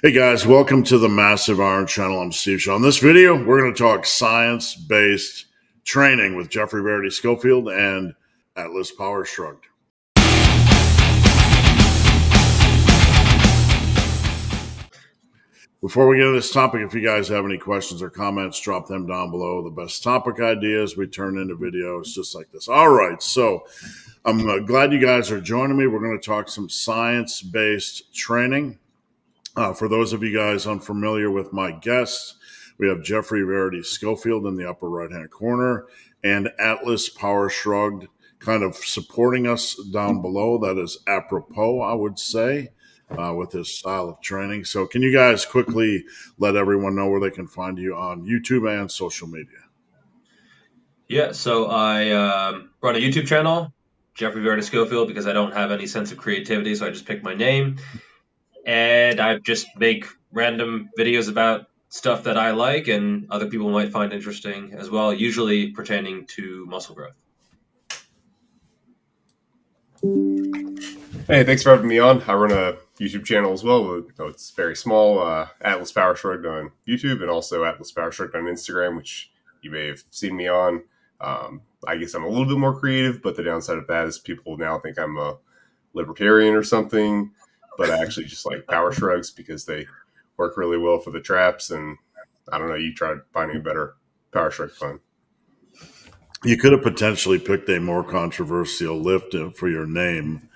Hey guys, welcome to the Massive Iron Channel. I'm Steve Shaw. In this video, we're going to talk science-based training with Geoffrey, Verity, Schofield, and Atlas Power Shrugged. Before we get into this topic, if you guys have any questions or comments, drop them down below. The best topic ideas we turn into videos just like this. All right, so I'm glad you guys are joining me. We're going to talk some science-based training. For those of you guys unfamiliar with my guests, we have Geoffrey, Verity, Schofield in the upper right-hand corner, and Atlas Power Shrugged kind of supporting us down below. That is apropos, I would say, with his style of training. So can you guys quickly let everyone know where they can find you on YouTube and social media? Yeah, so I run a YouTube channel, Geoffrey Verity Schofield, because I don't have any sense of creativity, so I just pick my name. And I just make random videos about stuff that I like and other people might find interesting as well, usually pertaining to muscle growth. Hey, thanks for having me on. I run a YouTube channel as well. It's very small, Atlas Power Shrugged on YouTube, and also Atlas Power Shrugged on Instagram, which you may have seen me on. I guess I'm a little bit more creative, but the downside of that is people now think I'm a libertarian or something, but I actually just like power shrugs because they work really well for the traps, and I don't know, you tried finding a better power shrug fun. You could have potentially picked a more controversial lift for your name.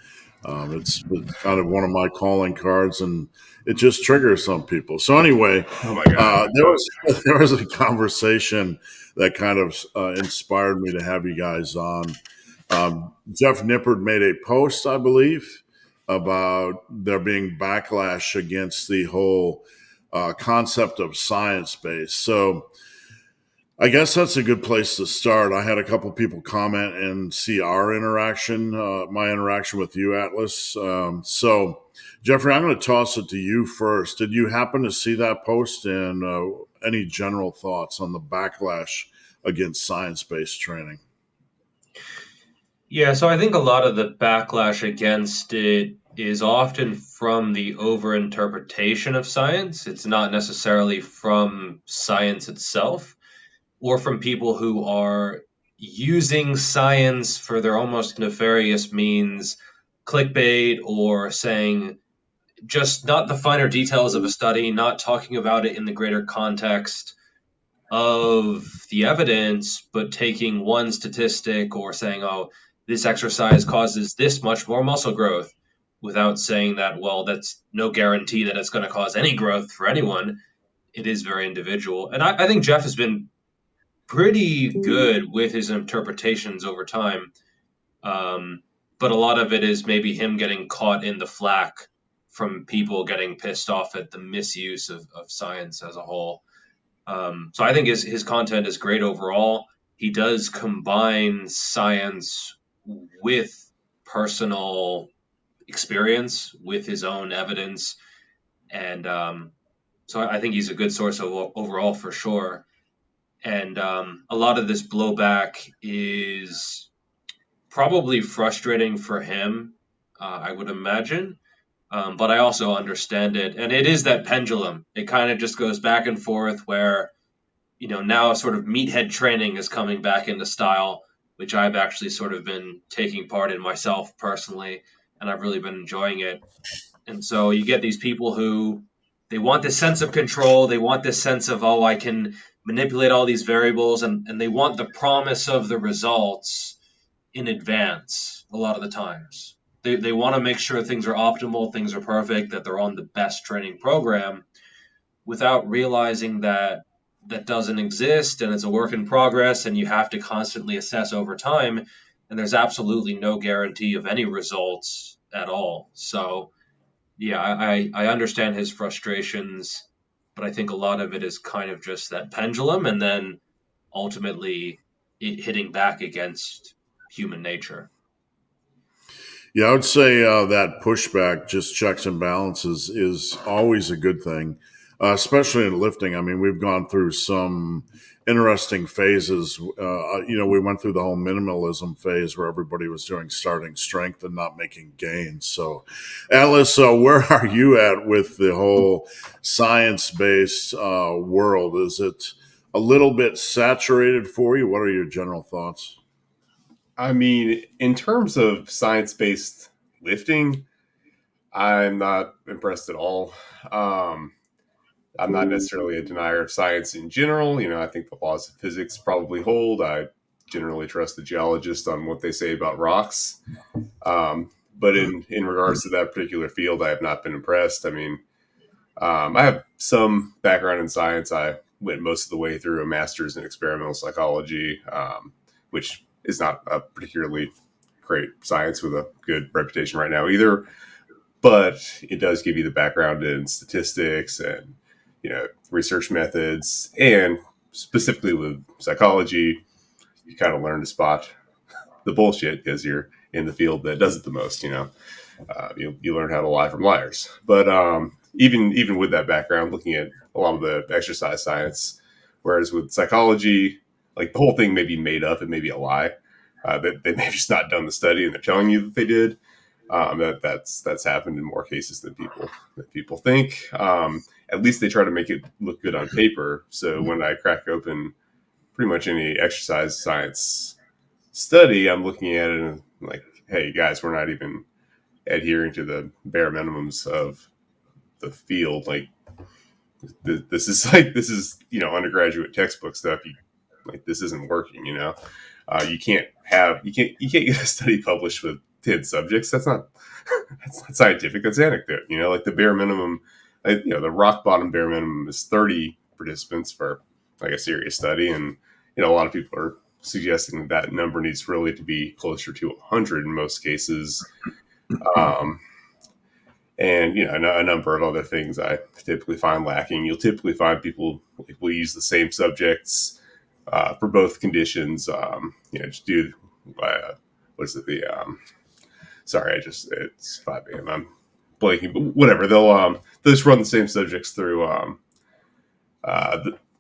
It's kind of one of my calling cards, and it just triggers some people. So anyway, Oh my God. there was a conversation that kind of inspired me to have you guys on. Jeff Nippard made a post, I believe, about there being backlash against the whole concept of science based. So I guess that's a good place to start. I had a couple people comment and see our interaction, my interaction with you, Atlas. So, Geoffrey, I'm going to toss it to you first. Did you happen to see that post, and any general thoughts on the backlash against science-based training? Yeah, so I think a lot of the backlash against it is often from the overinterpretation of science. It's not necessarily from science itself, or from people who are using science for their almost nefarious means, clickbait, or saying just not the finer details of a study, not talking about it in the greater context of the evidence, but taking one statistic or saying, oh, this exercise causes this much more muscle growth, without saying that, well, that's no guarantee that it's going to cause any growth for anyone. It is very individual. And I think Jeff has been pretty good with his interpretations over time. But a lot of it is maybe him getting caught in the flack from people getting pissed off at the misuse of science as a whole. So I think his content is great overall. He does combine science with personal experience, with his own evidence. And so I think he's a good source of overall for sure. And a lot of this blowback is probably frustrating for him, I would imagine. But I also understand it. And it is that pendulum. It kind of just goes back and forth where, now sort of meathead training is coming back into style, which I've actually sort of been taking part in myself personally. And I've really been enjoying it. And so you get these people who they want this sense of control. They want this sense of, oh, I can manipulate all these variables, and they want the promise of the results in advance a lot of the times. They want to make sure things are optimal, things are perfect, that they're on the best training program without realizing that that doesn't exist and it's a work in progress and you have to constantly assess over time. And there's absolutely no guarantee of any results at all. So, yeah, I understand his frustrations, but I think a lot of it is kind of just that pendulum and then ultimately it hitting back against human nature. Yeah, I would say that pushback, just checks and balances, is always a good thing. especially in lifting. I mean, we've gone through some interesting phases. We went through the whole minimalism phase where everybody was doing starting strength and not making gains. So, Atlas, where are you at with the whole science based world? Is it a little bit saturated for you? What are your general thoughts? I mean, in terms of science based lifting, I'm not impressed at all. Um, I'm not necessarily a denier of science in general. I think the laws of physics probably hold. I generally trust the geologist on what they say about rocks. But in regards to that particular field, I have not been impressed. I mean, I have some background in science. I went most of the way through a master's in experimental psychology, which is not a particularly great science with a good reputation right now either. But it does give you the background in statistics and research methods, and specifically with psychology, you kind of learn to spot the bullshit because you're in the field that does it the most. You learn how to lie from liars. But even with that background, looking at a lot of the exercise science, whereas with psychology, like the whole thing may be made up, it may be a lie. That they may have just not done the study and they're telling you that they did. That's happened in more cases than people think. At least they try to make it look good on paper. So when I crack open pretty much any exercise science study, I'm looking at it and like, hey guys, we're not even adhering to the bare minimums of the field. Like this is undergraduate textbook stuff. This isn't working. You can't get a study published with 10 subjects. That's not scientific. That's anecdote. Like the bare minimum, the rock bottom bare minimum is 30 participants for like a serious study, and a lot of people are suggesting that number needs really to be closer to 100 in most cases. Um, and a number of other things I typically find lacking. You'll typically find people will use the same subjects for both conditions. Just do what is it? Sorry, it's 5 a.m. I'm blanking, but whatever. They'll just run the same subjects through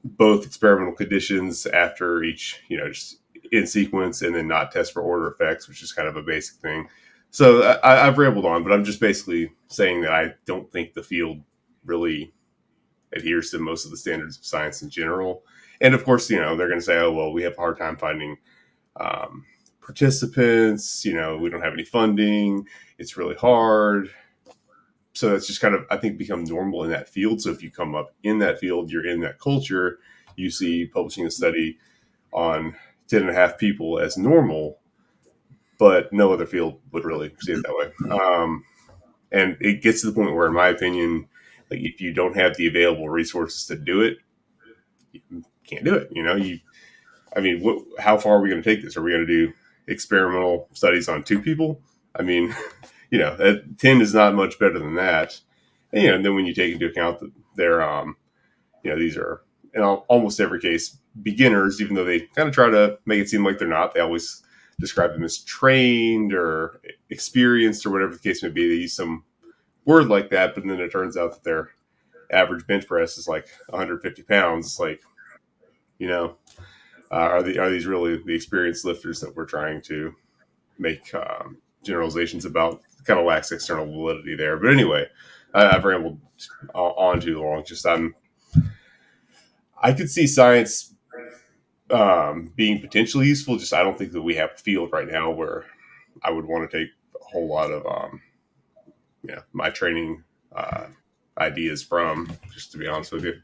both experimental conditions after each, just in sequence, and then not test for order effects, which is kind of a basic thing. So I've rambled on, but I'm just basically saying that I don't think the field really adheres to most of the standards of science in general. And of course, they're going to say, oh, well, we have a hard time finding participants. We don't have any funding. It's really hard. So that's just kind of, I think, become normal in that field. So if you come up in that field, you're in that culture, you see publishing a study on 10 and a half people as normal, but no other field would really see it that way. And it gets to the point where, in my opinion, like if you don't have the available resources to do it, you can't do it. How far are we going to take this? Are we going to do experimental studies on 2 people? I mean, 10 is not much better than that. And then when you take into account that they're, these are in almost every case beginners, even though they kind of try to make it seem like they're not. They always describe them as trained or experienced or whatever the case may be. They use some word like that, but then it turns out that their average bench press is like 150 pounds. It's like, are these really the experienced lifters that we're trying to make generalizations about? Kind of lacks external validity there. But anyway, I've rambled on too long. I could see science being potentially useful. Just I don't think that we have a field right now where I would want to take a whole lot of my training ideas from. Just to be honest with you.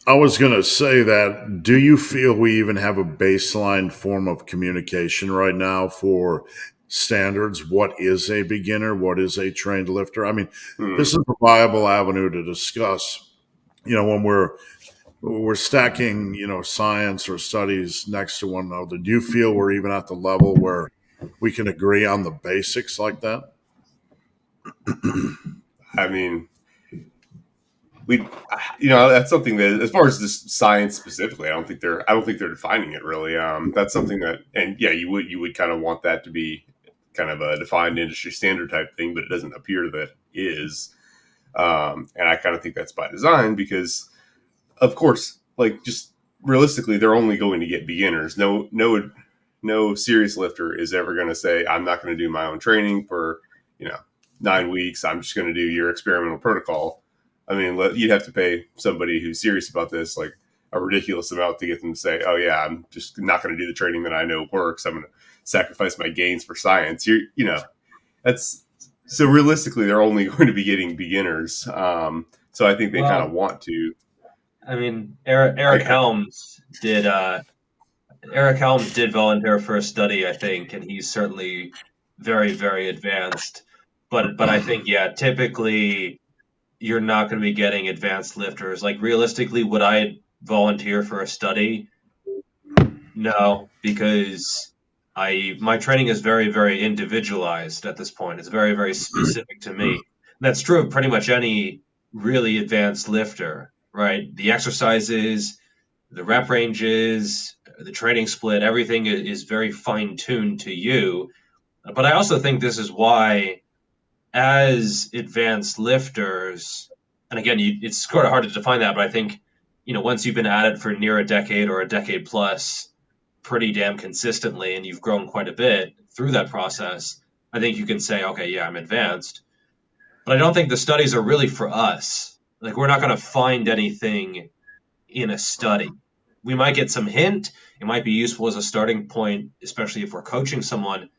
I was going to say that, do you feel we even have a baseline form of communication right now for standards? What is a beginner? What is a trained lifter? I mean, this is a viable avenue to discuss, when we're stacking, science or studies next to one another. Do you feel we're even at the level where we can agree on the basics like that? I mean, that's something that, as far as this science specifically, I don't think they're defining it really. That's something that, and yeah, you would kind of want that to be kind of a defined industry standard type thing, but it doesn't appear that it is. And I kind of think that's by design because, of course, like just realistically, they're only going to get beginners. No serious lifter is ever going to say, I'm not going to do my own training for, 9 weeks. I'm just going to do your experimental protocol. I mean, you'd have to pay somebody who's serious about this, like a ridiculous amount to get them to say, oh yeah, I'm just not going to do the training that I know works. I'm going to sacrifice my gains for science. That's so realistically, they're only going to be getting beginners. So I think they kind of Well, want to. I mean, Eric Helms did volunteer for a study, I think, and he's certainly very, very advanced. But I think, yeah, typically you're not going to be getting advanced lifters. Like realistically, would I volunteer for a study? No, because my training is very, very individualized at this point. It's very, very specific to me. And that's true of pretty much any really advanced lifter, right? The exercises, the rep ranges, the training split, everything is very fine tuned to you. But I also think this is why, as advanced lifters, and again, it's sort of hard to define that, but I think, once you've been at it for near a decade or a decade plus, pretty damn consistently, and you've grown quite a bit through that process, I think you can say, okay, yeah, I'm advanced. But I don't think the studies are really for us. Like, we're not going to find anything in a study. We might get some hint. It might be useful as a starting point, especially if we're coaching someone.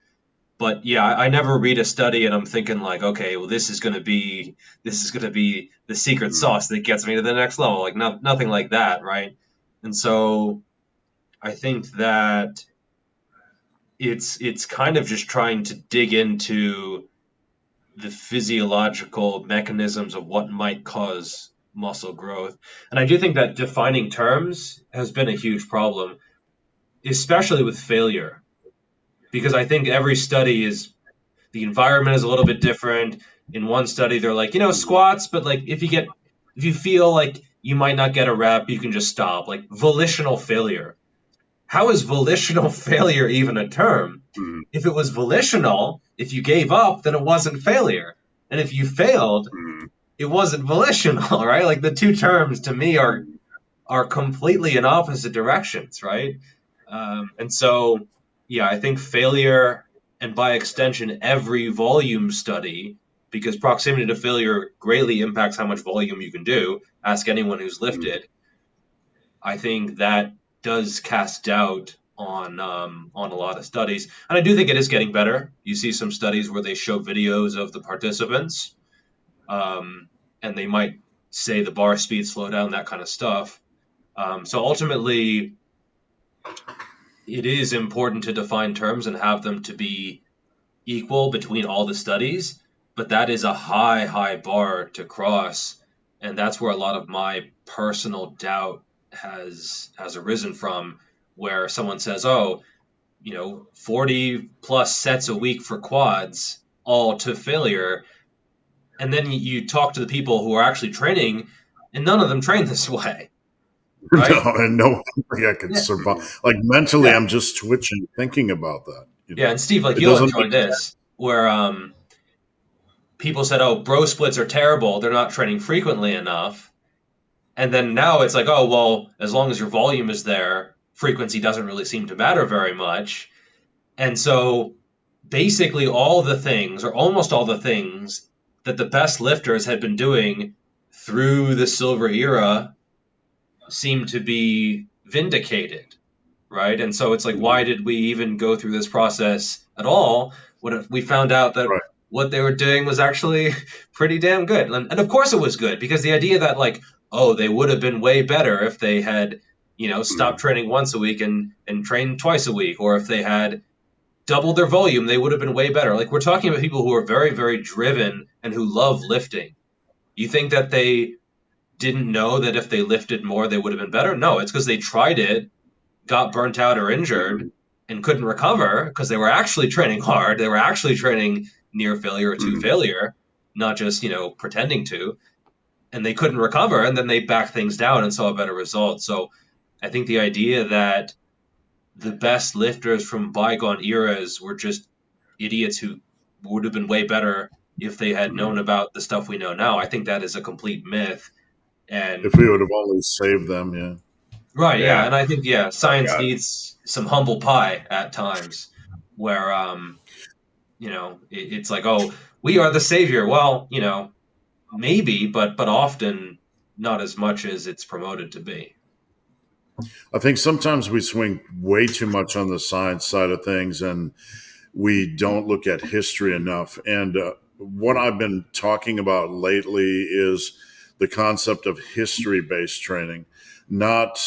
But yeah, I never read a study and I'm thinking like, okay, well, this is going to be the secret sauce that gets me to the next level. Like, nothing like that, right? And so I think that it's kind of just trying to dig into the physiological mechanisms of what might cause muscle growth. And I do think that defining terms has been a huge problem, especially with failure, because I think every study is the environment is a little bit different. In one study, they're like, squats, but like if you feel like you might not get a rep, you can just stop. Like volitional failure. How is volitional failure even a term? Mm-hmm. If it was volitional, if you gave up, then it wasn't failure. And if you failed, Mm-hmm. it wasn't volitional, right? Like the two terms to me are completely in opposite directions, right? And so, yeah, I think failure, and by extension, every volume study, because proximity to failure greatly impacts how much volume you can do. Ask anyone who's lifted. I think that does cast doubt on a lot of studies, and I do think it is getting better. You see some studies where they show videos of the participants, and they might say the bar speed slow down, that kind of stuff. So ultimately, it is important to define terms and have them to be equal between all the studies, but that is a high, high bar to cross, and that's where a lot of my personal doubt has arisen from, where someone says, oh, 40 plus sets a week for quads, all to failure, and then you talk to the people who are actually training, and none of them train this way, No, right? and no way I could Yeah. survive. Like mentally, Yeah. I'm just twitching thinking about that. Yeah, and Steve, like It you'll doesn't enjoy make sense. this, where people said, "Oh, bro splits are terrible. They're not training frequently enough." And then now it's like, "Oh, well, as long as your volume is there, frequency doesn't really seem to matter very much." And so basically all the things, or almost all the things that the best lifters had been doing through the silver era seem to be vindicated, right? And so it's like, why did we even go through this process at all? What if we found out that Right. what they were doing was actually pretty damn good? And of course it was good, because the idea that like, oh, they would have been way better if they had, stopped training once a week and trained twice a week, or if they had doubled their volume, they would have been way better. Like we're talking about people who are very, very driven and who love lifting. You think that they didn't know that if they lifted more, they would have been better? No, it's because they tried it, got burnt out or injured, and couldn't recover because they were actually training hard. They were actually training near failure or to failure, not just, pretending to. And they couldn't recover, and then they backed things down and saw a better result. So I think the idea that the best lifters from bygone eras were just idiots who would have been way better if they had known about the stuff we know now. I think that is a complete myth. If And we would have only saved them, yeah. right, yeah, Yeah. and I think Oh science God. needs some humble pie at times, where it's like, oh, we are the savior. Well, maybe, but often not as much as it's promoted to be. I think sometimes we swing way too much on the science side of things, and we don't look at history enough. And what I've been talking about lately is the concept of history-based training, not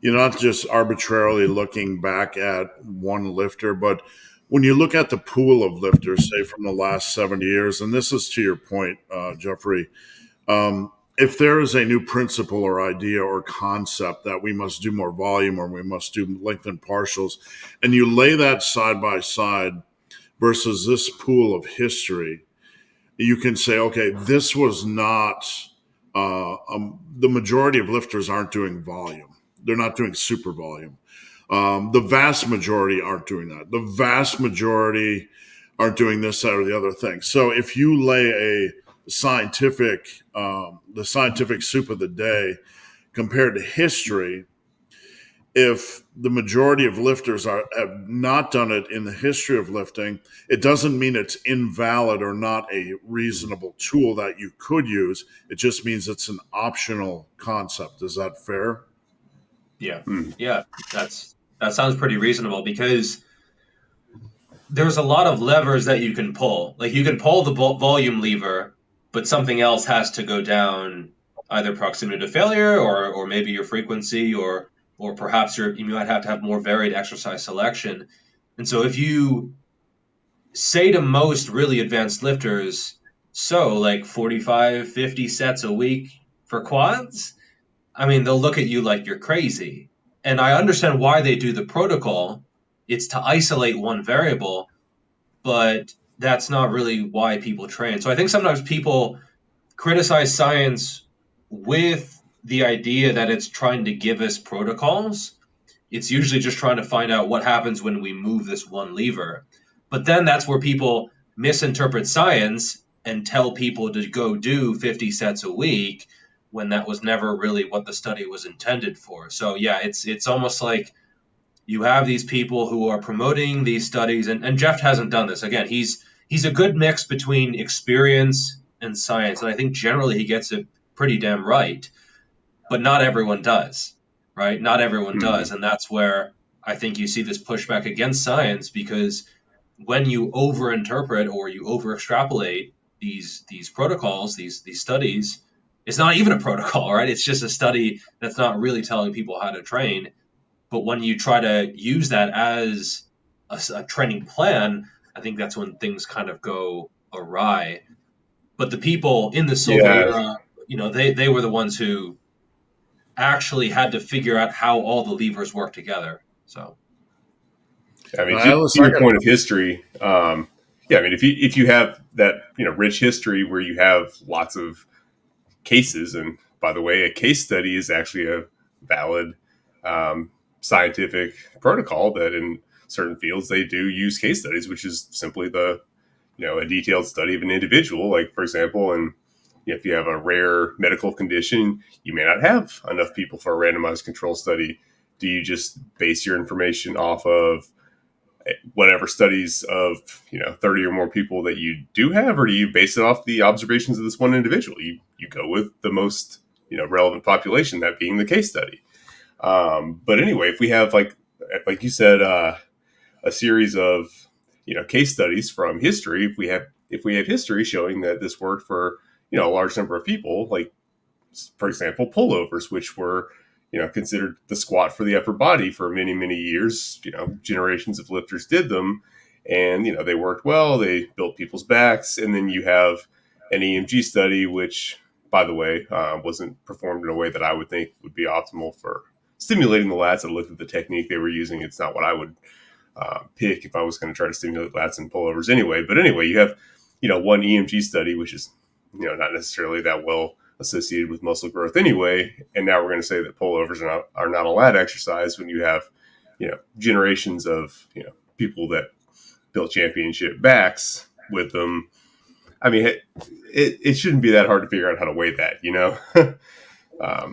not just arbitrarily looking back at one lifter, but when you look at the pool of lifters, say from the last 70 years, and this is to your point, Geoffrey, if there is a new principle or idea or concept that we must do more volume or we must do lengthened partials, and you lay that side by side versus this pool of history, you can say, okay, this was not, the majority of lifters aren't doing volume. They're not doing super volume. The vast majority aren't doing that. The vast majority aren't doing this, that, or the other thing. So if you lay the scientific soup of the day compared to history, if the majority of lifters have not done it in the history of lifting, it doesn't mean it's invalid or not a reasonable tool that you could use. It just means it's an optional concept. Is that fair? Yeah, Hmm. yeah, that sounds pretty reasonable because there's a lot of levers that you can pull. Like you can pull the volume lever, but something else has to go down, either proximity to failure or maybe your frequency or perhaps you might have to have more varied exercise selection. And so if you say to most really advanced lifters, so like 45, 50 sets a week for quads, I mean, they'll look at you like you're crazy. And I understand why they do the protocol. It's to isolate one variable, but that's not really why people train. So I think sometimes people criticize science with the idea that it's trying to give us protocols. It's usually just trying to find out what happens when we move this one lever. But then that's where people misinterpret science and tell people to go do 50 sets a week when that was never really what the study was intended for. So yeah, it's almost like you have these people who are promoting these studies, and Jeff hasn't done this. Again, he's a good mix between experience and science, and I think generally he gets it pretty damn right. But not everyone does, right? Not everyone Hmm. does, and that's where I think you see this pushback against science because when you overinterpret or you over extrapolate these protocols, these studies, it's not even a protocol, right? It's just a study that's not really telling people how to train. But when you try to use that as a training plan, I think that's when things kind of go awry. But the people in the silver Yeah. era, they were the ones who actually had to figure out how all the levers work together. So I mean, to Alice, I your got point of history, yeah, I mean, if you have that rich history where you have lots of cases, and by the way, a case study is actually a valid scientific protocol that in certain fields they do use case studies, which is simply a detailed study of an individual. Like for example, and if you have a rare medical condition, you may not have enough people for a randomized control study. Do you just base your information off of whatever studies of 30 or more people that you do have, or do you base it off the observations of this one individual? You go with the most relevant population, that being the case study. But anyway, if we have like you said, a series of case studies from history, if we have history showing that this worked for a large number of people, like for example pullovers, which were considered the squat for the upper body for many many years. Generations of lifters did them, and they worked well. They built people's backs, and then you have an EMG study, which by the way wasn't performed in a way that I would think would be optimal for stimulating the lats. I looked at the technique they were using. It's not what I would pick if I was going to try to stimulate lats and pullovers anyway. But anyway, you have one EMG study, which is not necessarily that well associated with muscle growth anyway. And now we're going to say that pullovers are not a lat exercise when you have generations of people that built championship backs with them, I mean, it shouldn't be that hard to figure out how to weigh that, you know.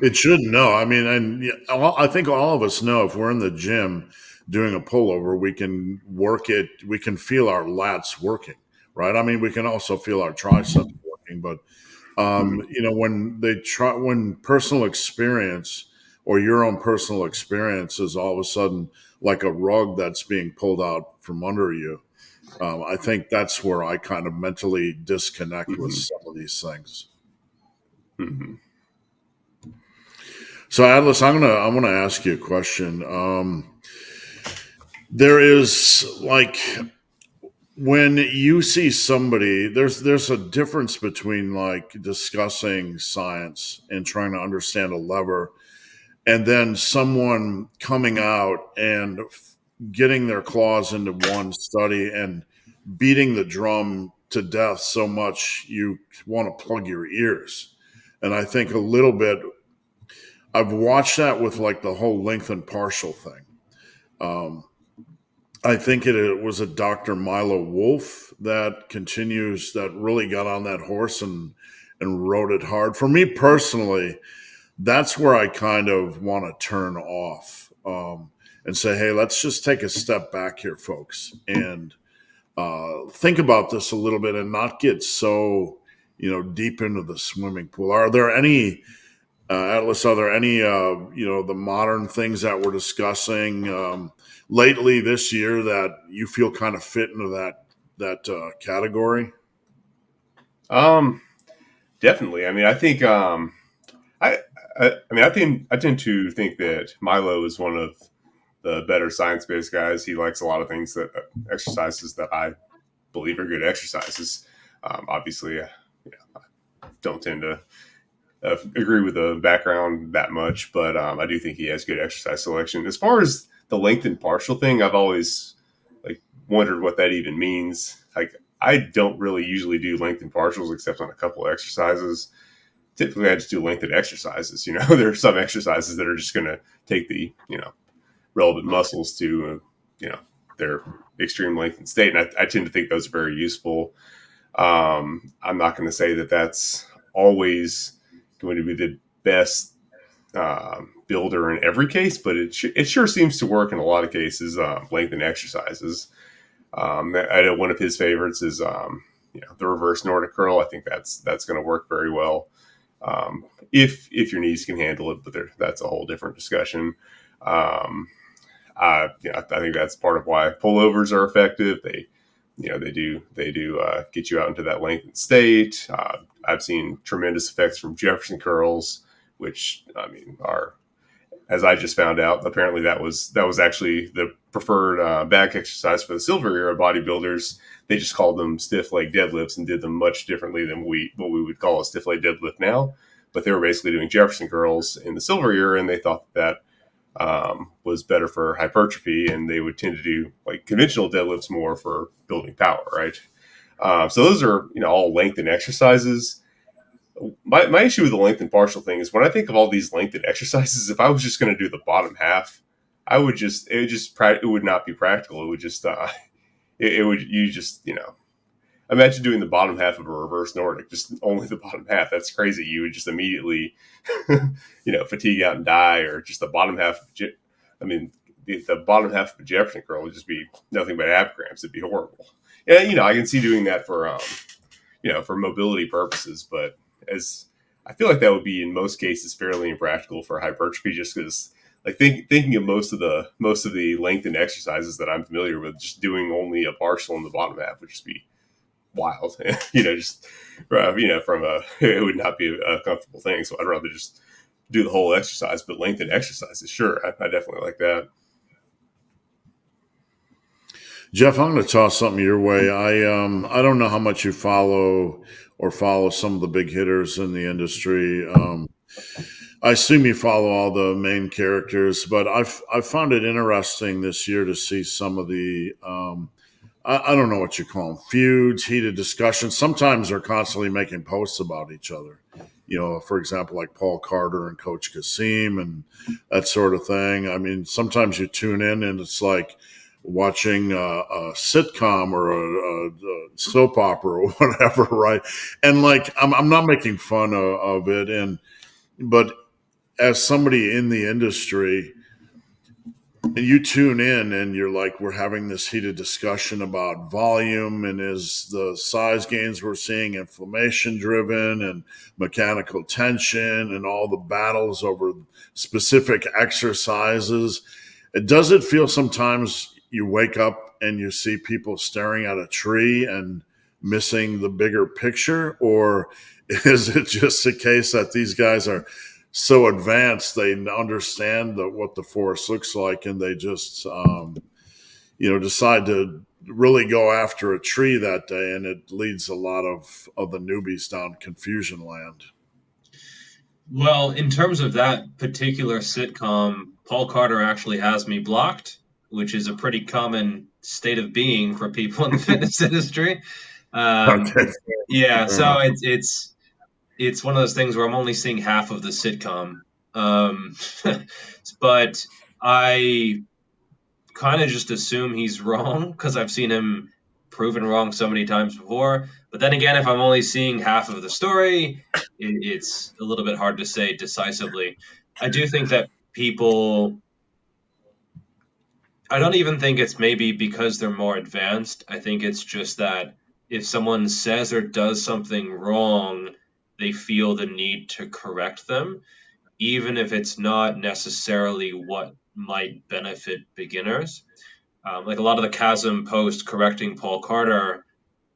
It shouldn't. No, I mean, and I think all of us know if we're in the gym doing a pullover, we can work it. We can feel our lats working, right? I mean, we can also feel our triceps working. But Mhm, when personal experience or your own personal experience is all of a sudden like a rug that's being pulled out from under you, I think that's where I kind of mentally disconnect with mhm, some of these things. mhm, So, Atlas, I'm gonna ask you a question. There is like when you see somebody, there's a difference between like discussing science and trying to understand a lever, and then someone coming out and getting their claws into one study and beating the drum to death so much you want to plug your ears. And I think a little bit, I've watched that with like the whole length and partial thing. Um, I think it was a Dr. Milo Wolf that really got on that horse and rode it hard. For me personally, that's where I kind of want to turn off and say, hey, let's just take a step back here, folks, and think about this a little bit and not get so deep into the swimming pool. Are there any Atlas, are there any, the modern things that we're discussing lately this year that you feel kind of fit into that category? um, definitely. I mean, I think I, I mean, I tend to think that Milo is one of the better science based guys. He likes a lot of things that exercises that I believe are good exercises. Obviously, don't tend to agree with the background that much, but I do think he has good exercise selection. As far as the length and partial thing, I've always like wondered what that even means. Like, I don't really usually do length and partials except on a couple of exercises. Typically, I just do length and exercises. You know, there are some exercises that are just going to take the relevant muscles to their extreme length and state, and I tend to think those are very useful. I'm not going to say that that's always going to be the best builder in every case, but it sure seems to work in a lot of cases. Length and exercises. I know one of his favorites is the reverse Nordic curl. I think that's going to work very well if your knees can handle it, but that's a whole different discussion. Um, I think that's part of why pullovers are effective. They do get you out into that lengthened state. I've seen tremendous effects from Jefferson curls, which I mean are, as I just found out, apparently that was actually the preferred back exercise for the silver era bodybuilders. They just called them stiff leg deadlifts and did them much differently than what we would call a stiff leg deadlift now. But they were basically doing Jefferson curls in the silver era, and they thought that was better for hypertrophy, and they would tend to do like conventional deadlifts more for building power, right? So those are all lengthened exercises. My issue with the length and partial thing is when I think of all these lengthened exercises, if I was just going to do the bottom half, it would not be practical. It would just it would you just imagine doing the bottom half of a reverse Nordic, just only the bottom half. That's crazy. You would just immediately, fatigue out and die, or just the bottom half. I mean, the bottom half of a Jefferson curl would just be nothing but ab cramps. It'd be horrible. Yeah, I can see doing that for mobility purposes, but as I feel like that would be in most cases fairly impractical for hypertrophy, just because like thinking of most of the lengthened exercises that I'm familiar with, just doing only a partial in the bottom half would just be wild. Just from a it would not be a comfortable thing. So I'd rather just do the whole exercise, but lengthen exercises, sure, I definitely like that. Jeff, I'm going to toss something your way. I don't know how much you follow some of the big hitters in the industry. I assume you follow all the main characters, but I've found it interesting this year to see some of the I don't know what you call them, feuds, heated discussions. Sometimes they're constantly making posts about each other. For example, like Paul Carter and Coach Kasim and that sort of thing. I mean, sometimes you tune in and it's like watching a sitcom or a soap opera or whatever, right? And like, I'm not making fun of it, but as somebody in the industry, and you tune in and you're like, we're having this heated discussion about volume, and is the size gains we're seeing inflammation driven and mechanical tension and all the battles over specific exercises. Does it feel sometimes you wake up and you see people staring at a tree and missing the bigger picture? Or is it just a case that these guys are so advanced, they understand what the forest looks like, and they just decide to really go after a tree that day, and it leads a lot of the newbies down confusion land? Well, in terms of that particular sitcom, Paul Carter actually has me blocked, which is a pretty common state of being for people in the fitness industry. Um, Okay, yeah, fair so enough. it's one of those things where I'm only seeing half of the sitcom. Um, but I kind of just assume he's wrong because I've seen him proven wrong so many times before. But then again, if I'm only seeing half of the story, it's a little bit hard to say decisively. I do think that people, I don't even think it's maybe because they're more advanced. I think it's just that if someone says or does something wrong, they feel the need to correct them, even if it's not necessarily what might benefit beginners. Like a lot of the Chasm posts correcting Paul Carter,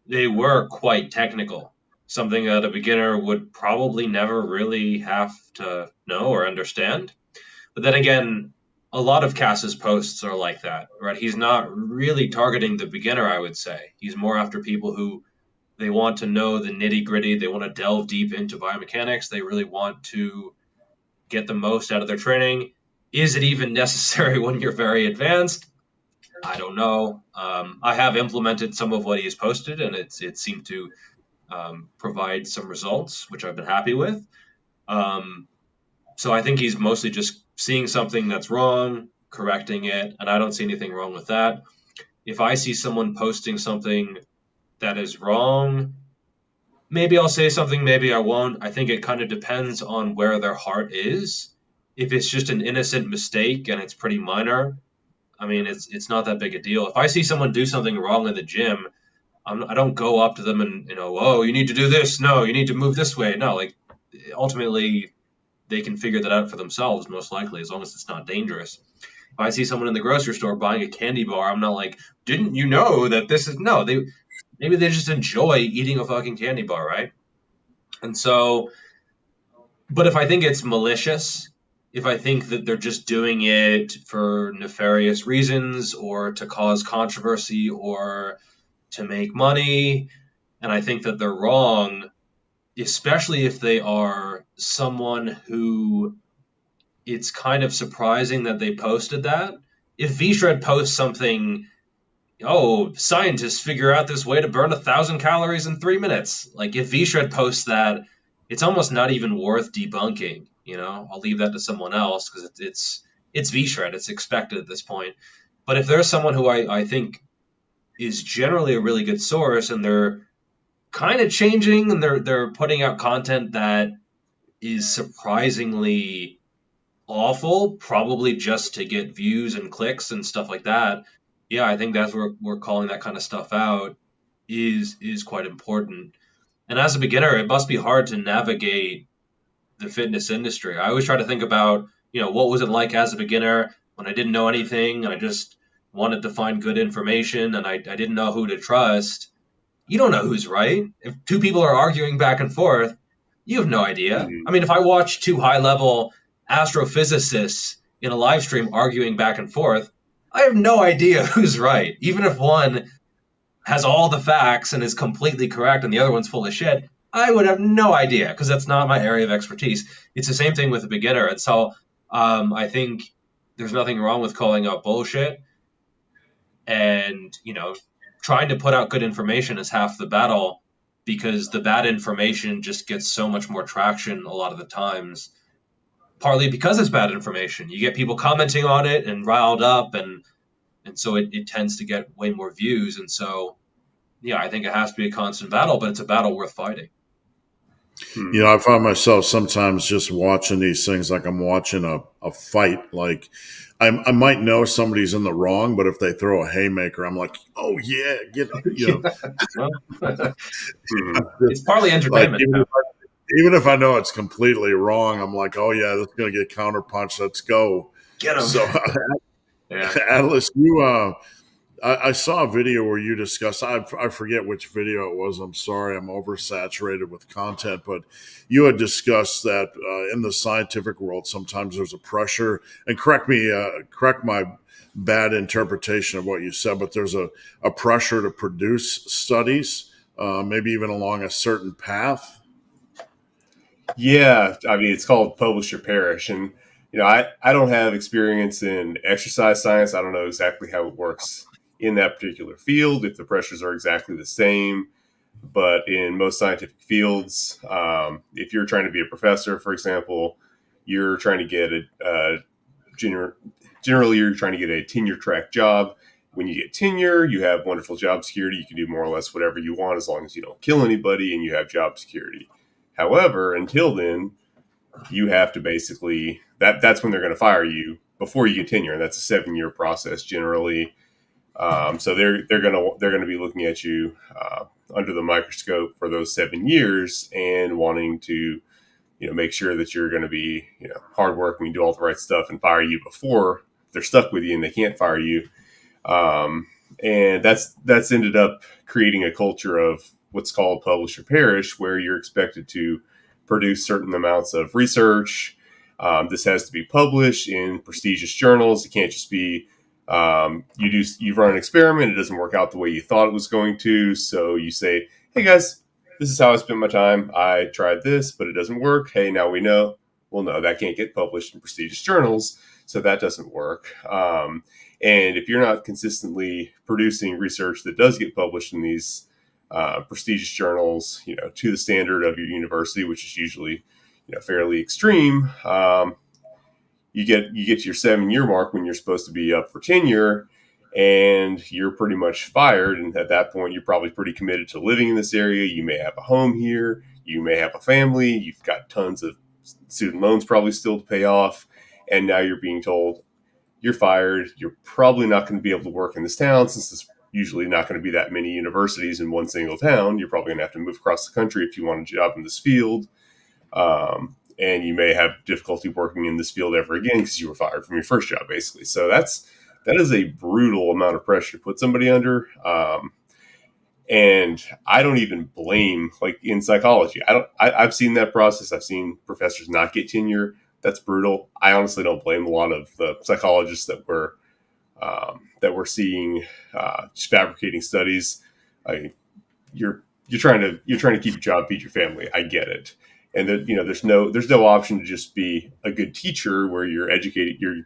they were quite technical, something that a beginner would probably never really have to know or understand. But then again, a lot of Cass's posts are like that, right? He's not really targeting the beginner, I would say. He's more after people who they want to know the nitty gritty, they want to delve deep into biomechanics, they really want to get the most out of their training. Is it even necessary when you're very advanced? I don't know. I have implemented some of what he has posted, and it seemed to provide some results, which I've been happy with. Um, so I think he's mostly just seeing something that's wrong, correcting it, and I don't see anything wrong with that. If I see someone posting something that is wrong, maybe I'll say something, maybe I won't. I think it kind of depends on where their heart is. If it's just an innocent mistake and it's pretty minor, I mean, it's not that big a deal. If I see someone do something wrong in the gym, I don't go up to them and oh, you need to do this. No, you need to move this way. No, like ultimately they can figure that out for themselves, most likely, as long as it's not dangerous. If I see someone in the grocery store buying a candy bar, I'm not like, didn't you know that this is no? They maybe they just enjoy eating a fucking candy bar, right? And so, but if I think it's malicious, if I think that they're just doing it for nefarious reasons or to cause controversy or to make money, and I think that they're wrong, especially if they are someone who it's kind of surprising that they posted that. If V-Shred posts something, oh, scientists figure out this way to burn 1,000 calories in 3 minutes. Like if V-Shred posts that, it's almost not even worth debunking. I'll leave that to someone else because it's V-Shred. It's expected at this point. But if there's someone who I think is generally a really good source and they're kind of changing and they're putting out content that is surprisingly awful, probably just to get views and clicks and stuff like that. Yeah, I think that's where we're calling that kind of stuff out is quite important. And as a beginner, it must be hard to navigate the fitness industry. I always try to think about, what was it like as a beginner when I didn't know anything and I just wanted to find good information and I didn't know who to trust. You don't know who's right. If two people are arguing back and forth, you have no idea. I Mhm. mean, if I watch two high level astrophysicists in a live stream arguing back and forth, I have no idea who's right. Even if one has all the facts and is completely correct and the other one's full of shit, I would have no idea because that's not my area of expertise. It's the same thing with a beginner. And so I think there's nothing wrong with calling out bullshit and, trying to put out good information is half the battle because the bad information just gets so much more traction a lot of the times, partly because it's bad information. You get people commenting on it and riled up, and and so it tends to get way more views. And so, yeah, I think it has to be a constant battle, but it's a battle worth fighting. I find myself sometimes just watching these things like I'm watching a fight. Like I might know somebody's in the wrong, but if they throw a haymaker, I'm like, oh yeah, Yeah, well, it's just partly like entertainment. even if I know it's completely wrong, I'm like, oh yeah, that's gonna get counterpunched. Let's go. Get them. So Yeah. Atlas, I saw a video where you discussed, I forget which video it was. I'm sorry, I'm oversaturated with content, but you had discussed that in the scientific world, sometimes there's a pressure, and correct my bad interpretation of what you said, but there's a pressure to produce studies, maybe even along a certain path. Yeah, I mean, it's called publish or perish. And, I don't have experience in exercise science. I don't know exactly how it works in that particular field, if the pressures are exactly the same. But in most scientific fields, if you're trying to be a professor, for example, you're trying to get gener- generally you're trying to get a tenure track job. When you get tenure, you have wonderful job security. You can do more or less whatever you want as long as you don't kill anybody and you have job security. However, until then, you have to basically that's when they're going to fire you before you get tenure. And that's a 7 year process generally. So they're gonna be looking at you under the microscope for those 7 years and wanting to make sure that you're going to be hardworking, do all the right stuff, and fire you before they're stuck with you and they can't fire you. Um, and that's ended up creating a culture of what's called publish or perish, where you're expected to produce certain amounts of research. This has to be published in prestigious journals. It can't just be you run an experiment, it doesn't work out the way you thought it was going to, so you say, "Hey guys, this is how I spent my time. I tried this, but it doesn't work. Hey, now we know." Well, no, that can't get published in prestigious journals, so that doesn't work. And if you're not consistently producing research that does get published in these prestigious journals, to the standard of your university, which is usually, fairly extreme, you get to your 7 year mark when you're supposed to be up for tenure, and you're pretty much fired. And at that point, you're probably pretty committed to living in this area. You may have a home here. You may have a family. You've got tons of student loans probably still to pay off. And now you're being told, you're fired. You're probably not going to be able to work in this town, since there's usually not going to be that many universities in one single town. You're probably going to have to move across the country if you want a job in this field. And you may have difficulty working in this field ever again because you were fired from your first job, basically. So that is a brutal amount of pressure to put somebody under. And I don't even blame, like in psychology, I've seen that process. I've seen professors not get tenure. That's brutal. I honestly don't blame a lot of the psychologists that we're seeing just fabricating studies. I, you're trying to keep your job, feed your family. I get it. And that, there's no option to just be a good teacher where you're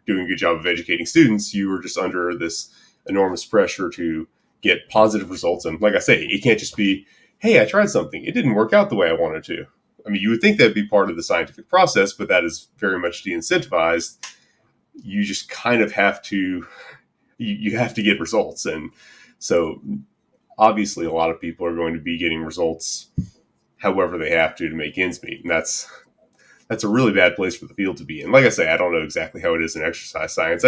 doing a good job of educating students. You are just under this enormous pressure to get positive results. And like I say, it can't just be, "Hey, I tried something, it didn't work out the way I wanted to." I mean, you would think that'd be part of the scientific process, but that is very much de-incentivized. You just kind of have to, you have to get results. And so obviously a lot of people are going to be getting results however they have to make ends meet. And that's a really bad place for the field to be in. Like I say, I don't know exactly how it is in exercise science.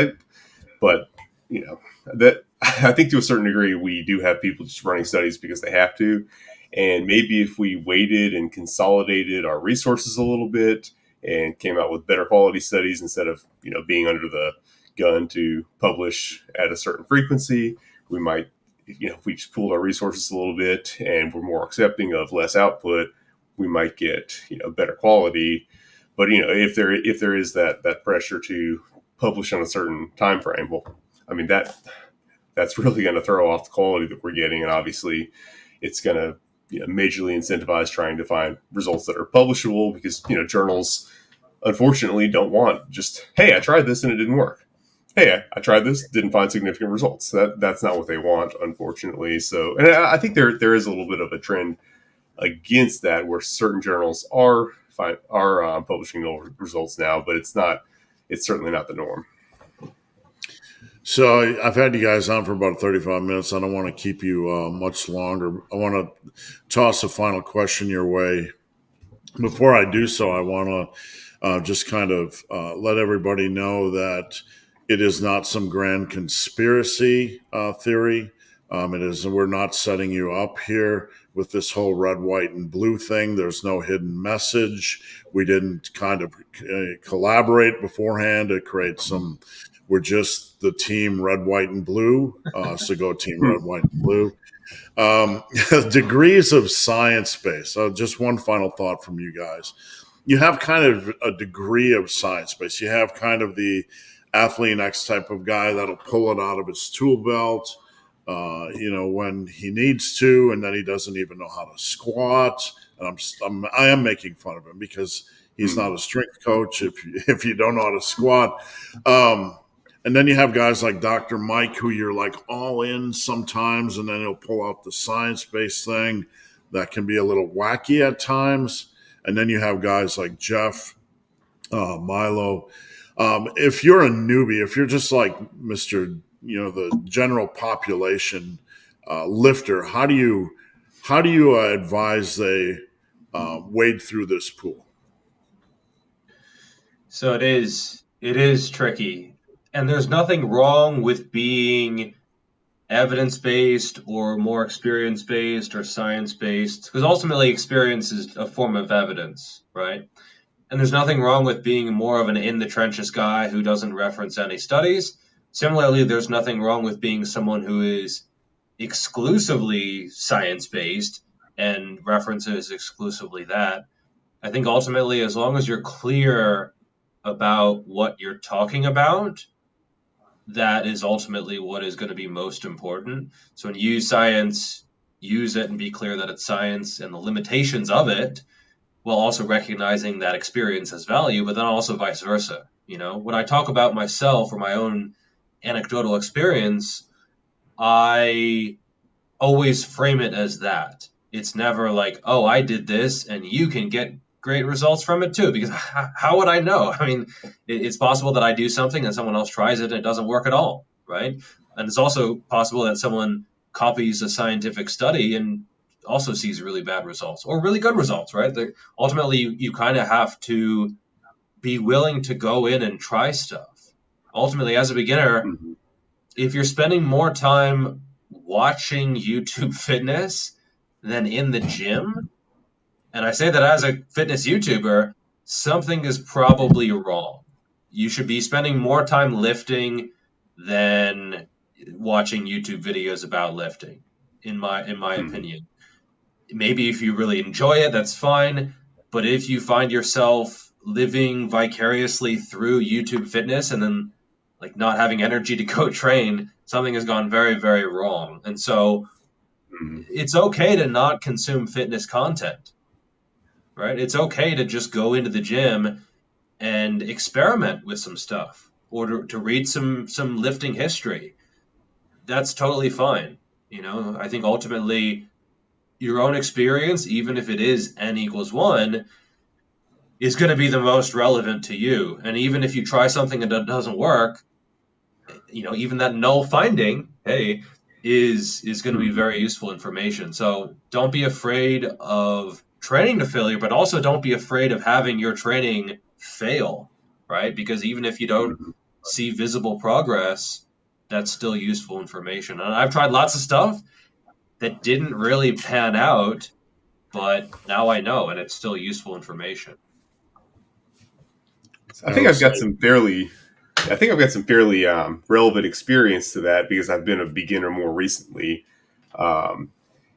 But that I think to a certain degree, we do have people just running studies because they have to. And maybe if we waited and consolidated our resources a little bit and came out with better quality studies instead of, being under the gun to publish at a certain frequency, we might, if we just pooled our resources a little bit and we're more accepting of less output, we might get, better quality. But, if there is that pressure to publish on a certain time frame, well, I mean, that's really going to throw off the quality that we're getting. And obviously it's going to majorly incentivize trying to find results that are publishable, because, journals unfortunately don't want just, "Hey, I tried this and it didn't work. Hey, I tried this, didn't find significant results." That's not what they want, unfortunately. So, and I think there is a little bit of a trend against that, where certain journals are publishing results now, but it's certainly not the norm. So I've had you guys on for about 35 minutes. I don't want to keep you much longer. I want to toss a final question your way. Before I do so, I want to just kind of let everybody know that it is not some grand conspiracy theory. It is, we're not setting you up here with this whole red, white, and blue thing. There's no hidden message. We didn't kind of collaborate beforehand to create some. We're just the team red, white, and blue. So go team Hmm. red, white, and blue. Um, Degrees of science base. Just one final thought from you guys. You have kind of a degree of science base. You have kind of the athlete X type of guy that'll pull it out of his tool belt, when he needs to, and then he doesn't even know how to squat. And I am making fun of him because he's Hmm. not a strength coach. If you don't know how to squat, um, and then you have guys like Dr. Mike, who you're like all in sometimes, and then he'll pull out the science based thing that can be a little wacky at times. And then you have guys like Jeff, Milo. If you're a newbie, if you're just like Mr., the general population lifter, how do you advise they wade through this pool? So it is tricky. And there's nothing wrong with being evidence based or more experience based or science based, because ultimately experience is a form of evidence, right? And there's nothing wrong with being more of an in the trenches guy who doesn't reference any studies. Similarly, there's nothing wrong with being someone who is exclusively science based and references exclusively that. I think ultimately, as long as you're clear about what you're talking about, that is ultimately what is going to be most important. So when you use science, use it and be clear that it's science and the limitations of it, while also recognizing that experience has value, but then also vice versa. When I talk about myself or my own anecdotal experience, I always frame it as that. It's never like, oh, I did this and you can get great results from it too, because how would I know? I mean, it's possible that I do something and someone else tries it and it doesn't work at all, right? And it's also possible that someone copies a scientific study and also sees really bad results or really good results, right? Ultimately, you kind of have to be willing to go in and try stuff. Ultimately, as a beginner, Hmm. if you're spending more time watching YouTube fitness than in the gym, and I say that as a fitness YouTuber, something is probably wrong. You should be spending more time lifting than watching YouTube videos about lifting, in my Hmm. opinion. Maybe if you really enjoy it, that's fine. But if you find yourself living vicariously through YouTube fitness and then like not having energy to go train, something has gone very, very wrong. And so Hmm. it's okay to not consume fitness content, right? It's okay to just go into the gym and experiment with some stuff or to read some lifting history. That's totally fine. I think ultimately your own experience, even if it is n equals one, is going to be the most relevant to you. And even if you try something and that doesn't work, even that null finding, hey, is going to be Hmm. very useful information. So don't be afraid of training to failure, but also don't be afraid of having your training fail, right? Because even if you don't Hmm. see visible progress, that's still useful information. And I've tried lots of stuff that didn't really pan out, but now I know, and it's still useful information. So I I think would I've say, got some fairly I think I've got some fairly relevant experience to that because I've been a beginner more recently um,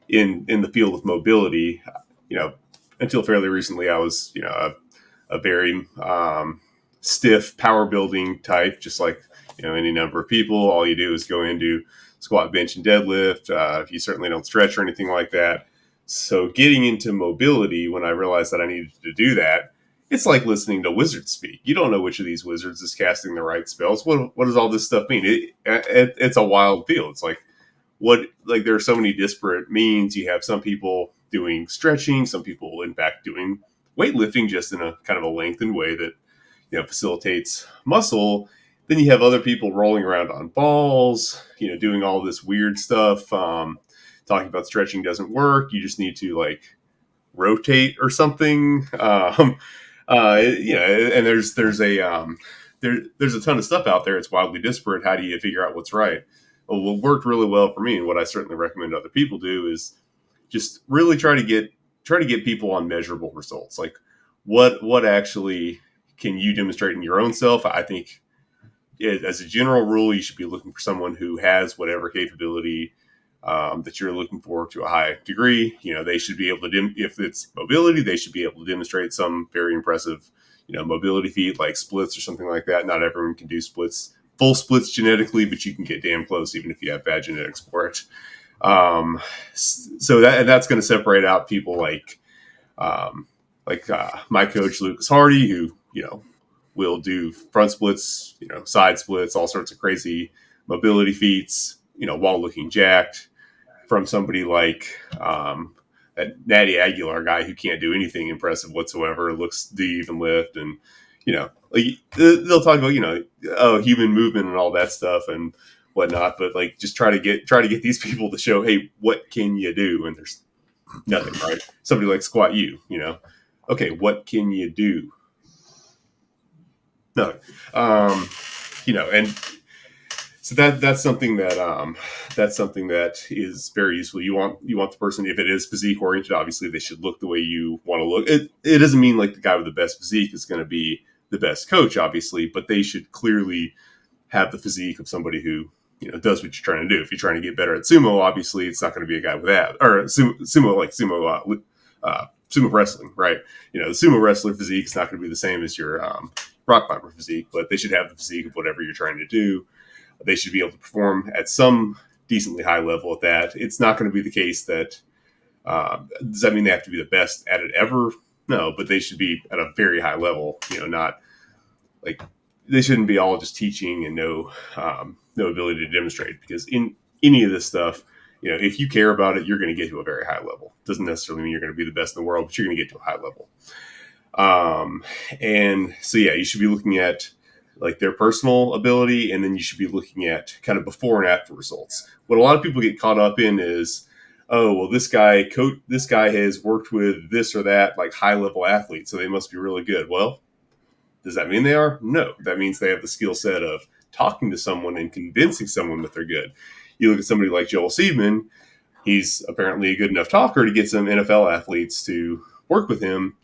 in the field of mobility. You know, until fairly recently, I was a very stiff power building type, just like any number of people. All you do is go into squat, bench, and deadlift. You certainly don't stretch or anything like that. So getting into mobility, when I realized that I needed to do that, it's like listening to wizards speak. You don't know which of these wizards is casting the right spells. What does all this stuff mean? It's a wild field. It's like there are so many disparate means. You have some people doing stretching, some people in fact doing weightlifting just in a kind of a lengthened way that facilitates muscle. then you have other people rolling around on balls, doing all this weird stuff. Talking about stretching doesn't work. You just need to like rotate or something. And there's a ton of stuff out there. It's wildly disparate. How do you figure out what's right? Well, what worked really well for me, and what I certainly recommend other people do, is just really try to get people on measurable results. Like what actually can you demonstrate in your own self? I think, as a general rule, you should be looking for someone who has whatever capability that you're looking for to a high degree. They should be able to, if it's mobility, they should be able to demonstrate some very impressive, mobility feat like splits or something like that. Not everyone can do full splits genetically, but you can get damn close even if you have bad genetics for it. So that's going to separate out people like my coach Lucas Hardy, who will do front splits, side splits, all sorts of crazy mobility feats, while looking jacked, from somebody like that Natty Aguilar guy who can't do anything impressive whatsoever. Looks, do you even lift? And like they'll talk about human movement and all that stuff and whatnot, but like just try to get these people to show, hey, what can you do? And there's nothing, right? Somebody like Squat U, okay, what can you do? No, and so that's something that is very useful. You want the person, if it is physique oriented, obviously they should look the way you want to look. It doesn't mean like the guy with the best physique is going to be the best coach, obviously, but they should clearly have the physique of somebody who does what you're trying to do. If you're trying to get better at sumo, obviously it's not going to be a guy with that, or sumo wrestling, right? The sumo wrestler physique is not going to be the same as your rock climber physique, but they should have the physique of whatever you're trying to do. They should be able to perform at some decently high level at that. It's not going to be the case that does that mean they have to be the best at it ever? No, but they should be at a very high level. Not like they shouldn't be all just teaching and no ability to demonstrate, because in any of this stuff, if you care about it, you're going to get to a very high level. Doesn't necessarily mean you're going to be the best in the world, but you're going to get to a high level. And so, yeah, you should be looking at like their personal ability, and then you should be looking at kind of before and after results. What a lot of people get caught up in is, oh, well, this guy has worked with this or that, like high level athlete, so they must be really good. Well, does that mean they are? No, that means they have the skill set of talking to someone and convincing someone that they're good. You look at somebody like Joel Seedman, he's apparently a good enough talker to get some NFL athletes to work with him,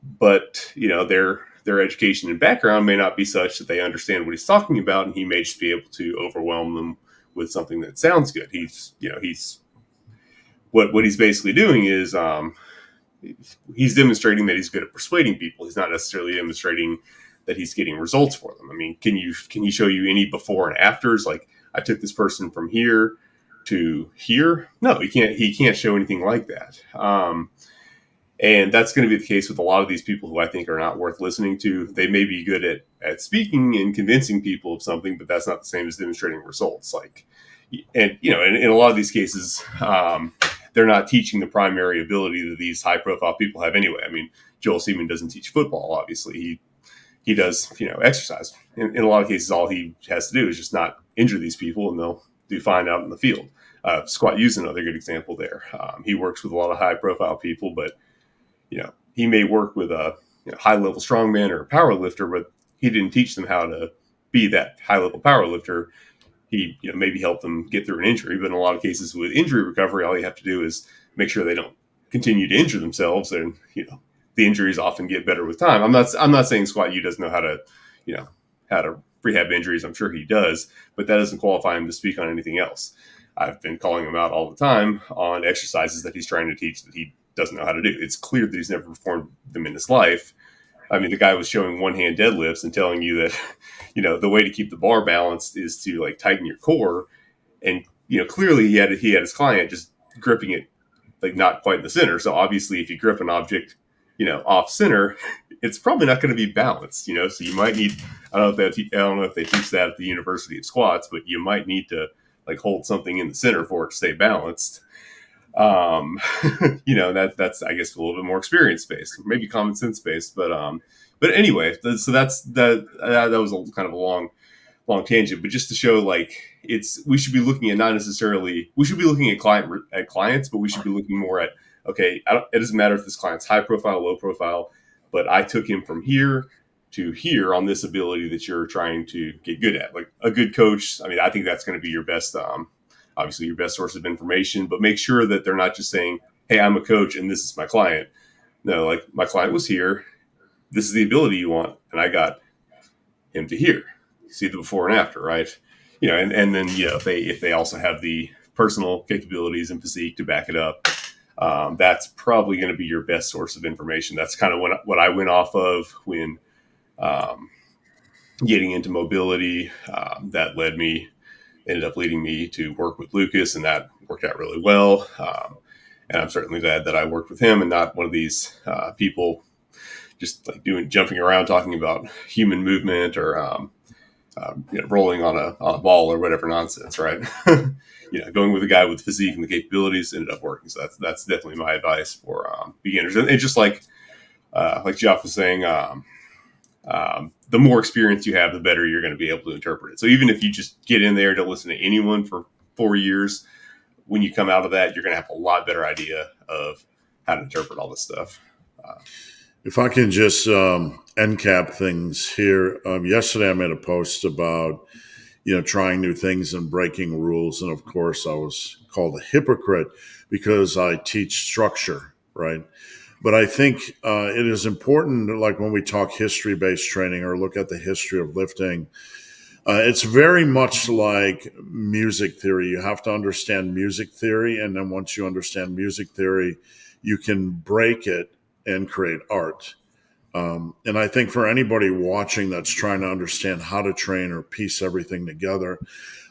but their education and background may not be such that they understand what he's talking about, and he may just be able to overwhelm them with something that sounds good. He's what he's basically doing is he's demonstrating that he's good at persuading people. He's not necessarily demonstrating that he's getting results for them. I mean, can he show you any before and afters? Like, I took this person from here to here. No, he can't show anything like that. And that's going to be the case with a lot of these people who I think are not worth listening to. They may be good at speaking and convincing people of something, but that's not the same as demonstrating results. Like, and in a lot of these cases, they're not teaching the primary ability that these high profile people have anyway. I mean, Joel Seedman doesn't teach football, obviously. He does, exercise. In a lot of cases, all he has to do is just not injure these people, and they'll do fine out in the field. Squat U's another good example there. He works with a lot of high profile people, but he may work with a high level strongman or a power lifter, but he didn't teach them how to be that high level power lifter. He maybe help them get through an injury, but in a lot of cases with injury recovery, all you have to do is make sure they don't continue to injure themselves, and the injuries often get better with time. I'm not saying Squat U doesn't know how to rehab injuries. I'm sure he does, but that doesn't qualify him to speak on anything else. I've been calling him out all the time on exercises that he's trying to teach that he doesn't know how to do. It's clear that he's never performed them in his life. I mean, the guy was showing one hand deadlifts and telling you that, the way to keep the bar balanced is to like tighten your core. And, clearly he had his client just gripping it like not quite in the center. So obviously if you grip an object, off center, it's probably not going to be balanced, so you might need, I don't know if they teach that at the University of Squats, but you might need to like hold something in the center for it to stay balanced. That's I guess a little bit more experience based, maybe common sense based, but anyway, so that was kind of a long long tangent, but just to show like we should be looking at not necessarily we should be looking at clients, but we should be looking more at okay, it doesn't matter if this client's high profile, low profile, but I took him from here to here on this ability that you're trying to get good at. Like a good coach, I mean, I think that's going to be your best, obviously your best source of information, but make sure that they're not just saying, hey, I'm a coach and this is my client. No, like my client was here. This is the ability you want. And I got him to here. See the before and after, right? And then, if they also have the personal capabilities and physique to back it up, that's probably going to be your best source of information. That's kind of what I went off of when getting into mobility. That ended up leading me to work with Lucas, and that worked out really well. And I'm certainly glad that I worked with him and not one of these people just like jumping around talking about human movement or rolling on a ball or whatever nonsense, right? Going with a guy with physique and the capabilities ended up working. So that's definitely my advice for beginners. And just like Geoff was saying, the more experience you have, the better you're going to be able to interpret it. So even if you just get in there to listen to anyone for 4 years, when you come out of that, you're going to have a lot better idea of how to interpret all this stuff. If I can just end cap things here. Yesterday I made a post about, trying new things and breaking rules. And of course I was called a hypocrite because I teach structure, right? But I think it is important, like when we talk history-based training or look at the history of lifting, it's very much like music theory. You have to understand music theory. And then once you understand music theory, you can break it and create art. And I think for anybody watching that's trying to understand how to train or piece everything together,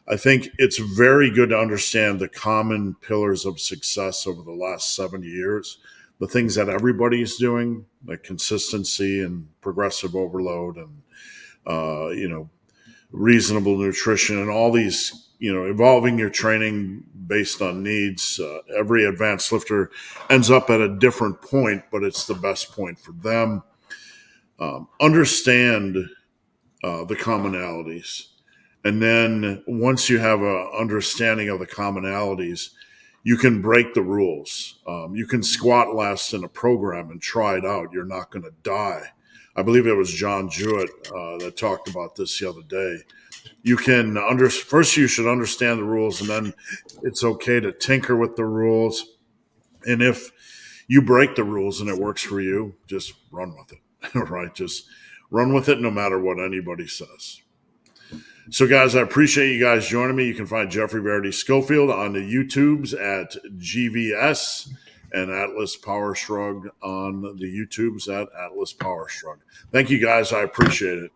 I think it's very good to understand the common pillars of success over the last 70 years, the things that everybody's doing, like consistency and progressive overload and, reasonable nutrition and all these, evolving your training based on needs. Every advanced lifter ends up at a different point, but it's the best point for them. Understand the commonalities. And then once you have an understanding of the commonalities, you can break the rules. You can squat less in a program and try it out. You're not going to die. I believe it was John Jewett that talked about this the other day. You can first you should understand the rules, and then it's okay to tinker with the rules. And if you break the rules and it works for you, just run with it, right? Just run with it no matter what anybody says. So, guys, I appreciate you guys joining me. You can find Geoffrey Verity Schofield on the YouTubes at GVS and Atlas Power Shrug on the YouTubes at Atlas Power Shrug. Thank you, guys. I appreciate it.